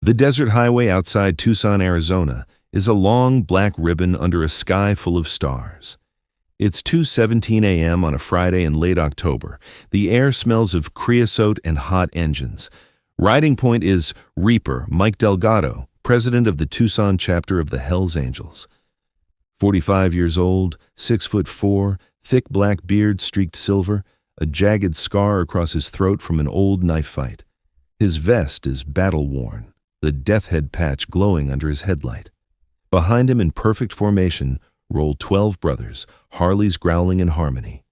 The desert highway outside Tucson, Arizona, is a long black ribbon under a sky full of stars. It's 2:17 a.m. on a Friday in late October. The air smells of creosote and hot engines. Riding point is Reaper Mike Delgado, president of the Tucson chapter of the Hells Angels. 45 years old, 6'4", thick black beard streaked silver, a jagged scar across his throat from an old knife fight. His vest is battle-worn, the death head patch glowing under his headlight. Behind him in perfect formation roll 12 brothers, Harleys growling in harmony.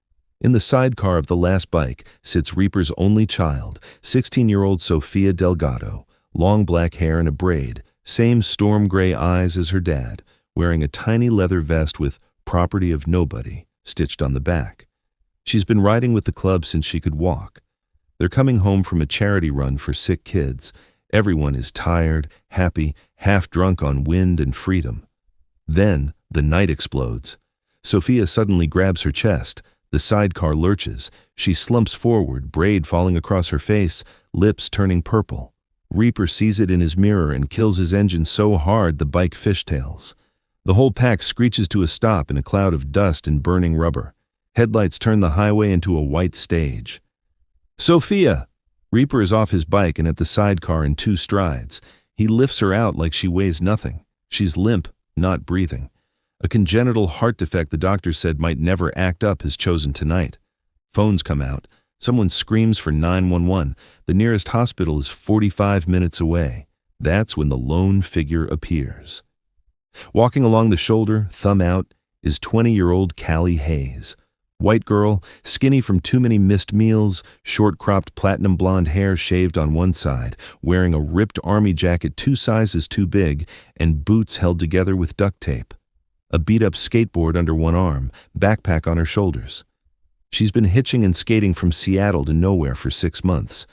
In the sidecar of the last bike sits Reaper's only child, 16-year-old Sofia Delgado, long black hair and a braid, same storm gray eyes as her dad, wearing a tiny leather vest with "Property of Nobody" stitched on the back. She's been riding with the club since she could walk. They're coming home from a charity run for sick kids. Everyone is tired, happy, half drunk on wind and freedom. Then the night explodes. Sofia suddenly grabs her chest. The sidecar lurches. She slumps forward, braid falling across her face, lips turning purple. Reaper sees it in his mirror and kills his engine so hard the bike fishtails. The whole pack screeches to a stop in a cloud of dust and burning rubber. Headlights turn the highway into a white stage. "Sofia!" Reaper is off his bike and at the sidecar in 2 strides. He lifts her out like she weighs nothing. She's limp, not breathing. A congenital heart defect the doctor said might never act up has chosen tonight. Phones come out. Someone screams for 911. The nearest hospital is 45 minutes away. That's when the lone figure appears. Walking along the shoulder, thumb out, is 20-year-old Callie Hayes. White girl, skinny from too many missed meals, short-cropped platinum blonde hair shaved on one side, wearing a ripped army jacket 2 sizes too big, and boots held together with duct tape. A beat-up skateboard under one arm, backpack on her shoulders. She's been hitching and skating from Seattle to nowhere for 6 months.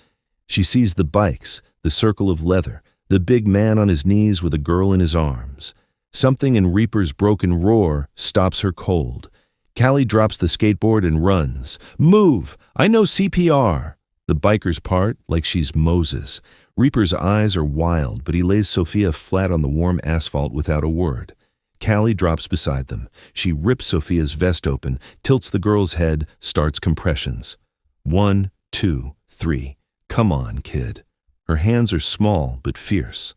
She sees the bikes, the circle of leather, the big man on his knees with a girl in his arms. Something in Reaper's broken roar stops her cold. Callie drops the skateboard and runs. "Move! I know CPR!" The bikers part like she's Moses. Reaper's eyes are wild, but he lays Sofia flat on the warm asphalt without a word. Callie drops beside them. She rips Sofia's vest open, tilts the girl's head, starts compressions. 1, 2, 3. Come on, kid. Her hands are small but fierce.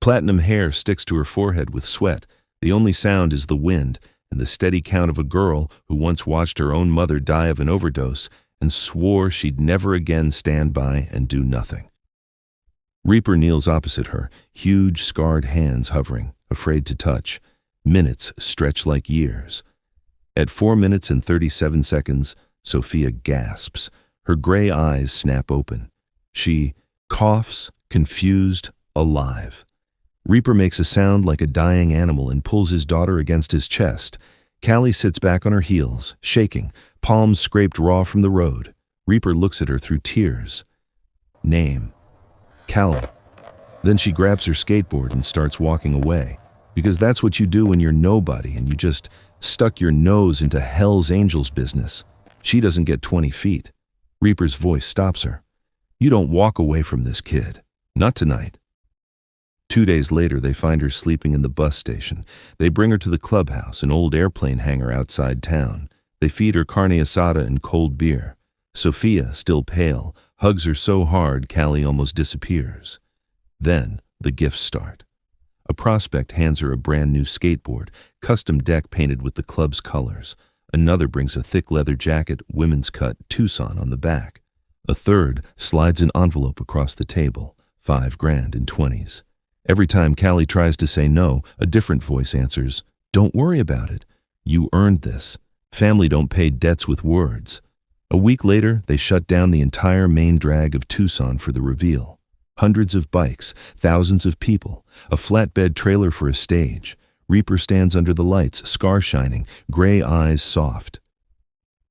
Platinum hair sticks to her forehead with sweat. The only sound is the wind and the steady count of a girl who once watched her own mother die of an overdose and swore she'd never again stand by and do nothing. Reaper kneels opposite her, huge scarred hands hovering, afraid to touch. Minutes stretch like years. At 4 minutes and 37 seconds, Sofia gasps. Her gray eyes snap open. She coughs, confused, alive. Reaper makes a sound like a dying animal and pulls his daughter against his chest. Callie sits back on her heels, shaking, palms scraped raw from the road. Reaper looks at her through tears. Name: Callie. Then she grabs her skateboard and starts walking away. Because that's what you do when you're nobody and you just stuck your nose into Hells Angels business. She doesn't get 20 feet. Reaper's voice stops her. "You don't walk away from this kid. Not tonight." 2 days later, they find her sleeping in the bus station. They bring her to the clubhouse, an old airplane hangar outside town. They feed her carne asada and cold beer. Sofia, still pale, hugs her so hard Callie almost disappears. Then the gifts start. A prospect hands her a brand new skateboard, custom deck painted with the club's colors. Another brings a thick leather jacket, women's cut, Tucson on the back. A third slides an envelope across the table, $5,000 in 20s. Every time Callie tries to say no, a different voice answers, "Don't worry about it. You earned this. Family don't pay debts with words." A week later, they shut down the entire main drag of Tucson for the reveal. Hundreds of bikes, thousands of people, a flatbed trailer for a stage. Reaper stands under the lights, scar shining, gray eyes soft.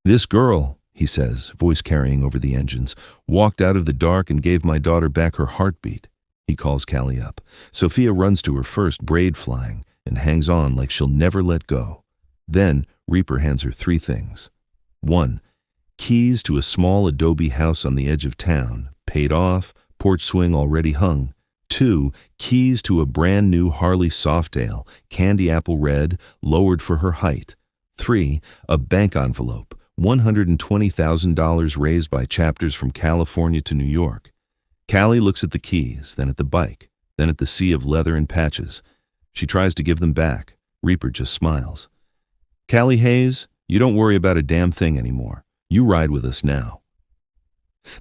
"This girl," he says, voice carrying over the engines, "walked out of the dark and gave my daughter back her heartbeat." He calls Callie up. Sofia runs to her first, braid flying, and hangs on like she'll never let go. Then Reaper hands her 3 things. 1. Keys to a small adobe house on the edge of town, paid off, porch swing already hung. 2. Keys to a brand new Harley Softail, candy apple red, lowered for her height. 3. A bank envelope, $120,000 raised by chapters from California to New York. Callie looks at the keys, then at the bike, then at the sea of leather and patches. She tries to give them back. Reaper just smiles. Callie Hayes, you don't worry about a damn thing anymore. You ride with us now.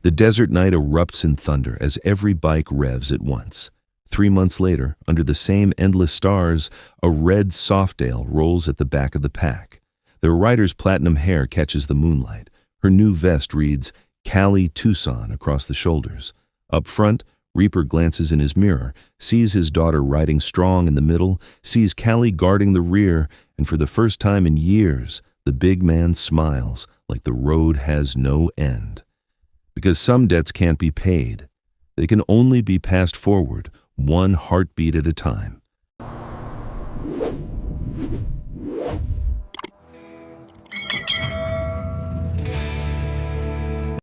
The desert night erupts in thunder as every bike revs at once. 3 months later, under the same endless stars, a red Softail rolls at the back of the pack. The rider's platinum hair catches the moonlight. Her new vest reads, Callie Tucson across the shoulders. Up front, Reaper glances in his mirror, sees his daughter riding strong in the middle, sees Callie guarding the rear, and for the first time in years, the big man smiles like the road has no end. Because some debts can't be paid. They can only be passed forward, one heartbeat at a time.